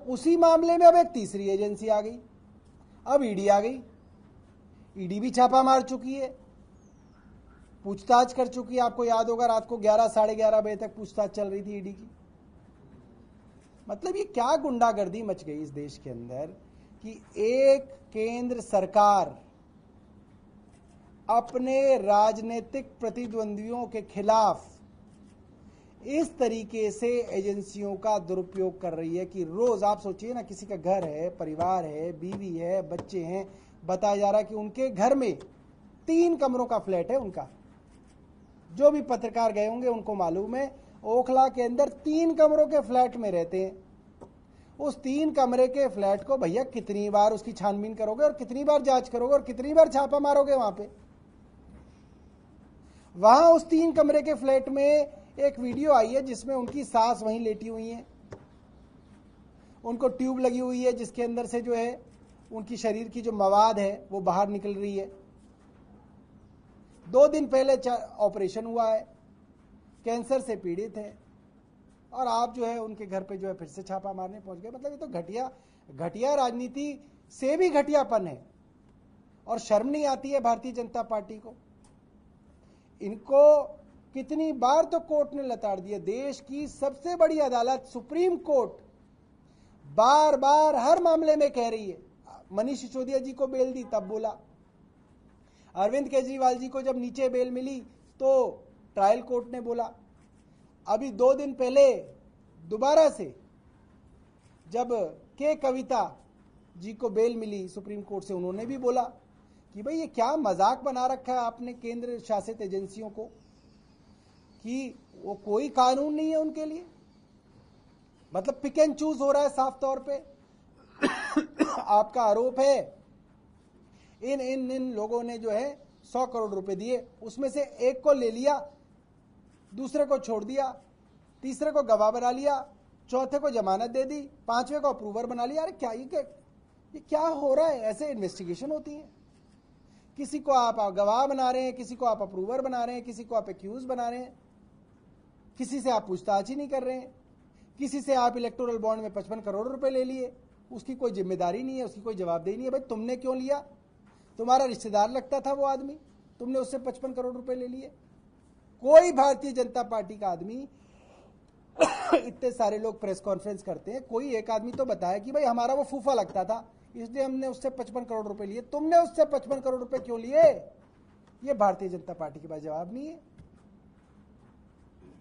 उसी मामले में अब एक तीसरी एजेंसी आ गई, अब ईडी आ गई। ईडी भी छापा मार चुकी है, पूछताछ कर चुकी है। आपको याद होगा रात को 11 साढ़े 11 बजे तक पूछताछ चल रही थी ईडी की। मतलब ये क्या गुंडागर्दी मच गई इस देश के अंदर कि एक केंद्र सरकार अपने राजनीतिक प्रतिद्वंदियों के खिलाफ इस तरीके से एजेंसियों का दुरुपयोग कर रही है कि रोज आप सोचिए ना, किसी का घर है, परिवार है, बीवी है, बच्चे हैं, बताया जा रहा है कि उनके घर में 3 कमरों का फ्लैट है उनका। जो भी पत्रकार गए होंगे उनको मालूम है, ओखला के अंदर 3 कमरों के फ्लैट में रहते हैं। उस 3 कमरे के फ्लैट को भैया कितनी बार उसकी छानबीन करोगे और कितनी बार जांच करोगे और कितनी बार छापा मारोगे वहां पे। वहां उस 3 कमरे के फ्लैट में एक वीडियो आई है जिसमें उनकी सास वहीं लेटी हुई है, उनको ट्यूब लगी हुई है जिसके अंदर से जो है उनकी शरीर की जो मवाद है वो बाहर निकल रही है। 2 दिन पहले ऑपरेशन हुआ है, कैंसर से पीड़ित है, और आप जो है उनके घर पे जो है फिर से छापा मारने पहुंच गए। मतलब ये तो घटिया राजनीति से भी घटियापन है। और शर्म नहीं आती है भारतीय जनता पार्टी को? इनको कितनी बार तो कोर्ट ने लताड़ दिया। देश की सबसे बड़ी अदालत सुप्रीम कोर्ट बार बार हर मामले में कह रही है। मनीष सिसोदिया जी को बेल दी तब बोला, अरविंद केजरीवाल जी को जब नीचे बेल मिली तो ट्रायल कोर्ट ने बोला, अभी 2 दिन पहले दोबारा से जब के कविता जी को बेल मिली सुप्रीम कोर्ट से, उन्होंने भी बोला कि भाई ये क्या मजाक बना रखा है आपने केंद्र शासित एजेंसियों को कि वो कोई कानून नहीं है उनके लिए। मतलब पिक एंड चूज हो रहा है साफ तौर पे। आपका आरोप है इन लोगों ने जो है 100 करोड़ रुपए दिए, उसमें से एक को ले लिया, दूसरे को छोड़ दिया, तीसरे को गवाह बना लिया, चौथे को जमानत दे दी, 5वें को अप्रूवर बना लिया। अरे क्या ये क्या हो रहा है? ऐसे इन्वेस्टिगेशन होती है? किसी को आप गवाह बना रहे हैं, किसी को आप अप्रूवर बना रहे हैं, किसी को आप एक्यूज बना रहे हैं, किसी से आप पूछताछ ही नहीं कर रहे हैं, किसी से आप इलेक्टोरल बॉन्ड में 55 करोड़ रुपए ले लिए, उसकी कोई जिम्मेदारी नहीं है, उसकी कोई जवाबदेही नहीं है। भाई तुमने क्यों लिया? तुम्हारा रिश्तेदार लगता था वो आदमी, तुमने उससे 55 करोड़ रुपए ले लिए। कोई भारतीय जनता पार्टी का आदमी इतने सारे लोग प्रेस कॉन्फ्रेंस करते हैं, कोई एक आदमी तो बताया कि भाई हमारा वो फूफा लगता था इसलिए हमने उससे 55 करोड़ रुपए लिए। तुमने उससे 55 करोड़ रुपए क्यों लिए? ये भारतीय जनता पार्टी के पास जवाब नहीं है।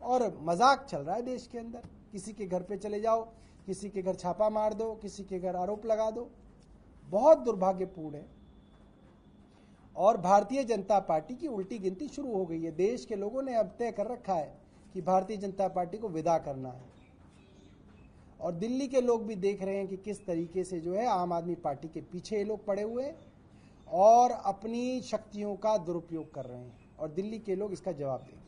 और मजाक चल रहा है देश के अंदर। किसी के घर पे चले जाओ, किसी के घर छापा मार दो, किसी के घर आरोप लगा दो। बहुत दुर्भाग्यपूर्ण है। और भारतीय जनता पार्टी की उल्टी गिनती शुरू हो गई है। देश के लोगों ने अब तय कर रखा है कि भारतीय जनता पार्टी को विदा करना है। और दिल्ली के लोग भी देख रहे हैं कि किस तरीके से जो है आम आदमी पार्टी के पीछे ये लोग पड़े हुए हैं और अपनी शक्तियों का दुरुपयोग कर रहे हैं, और दिल्ली के लोग इसका जवाब देंगे।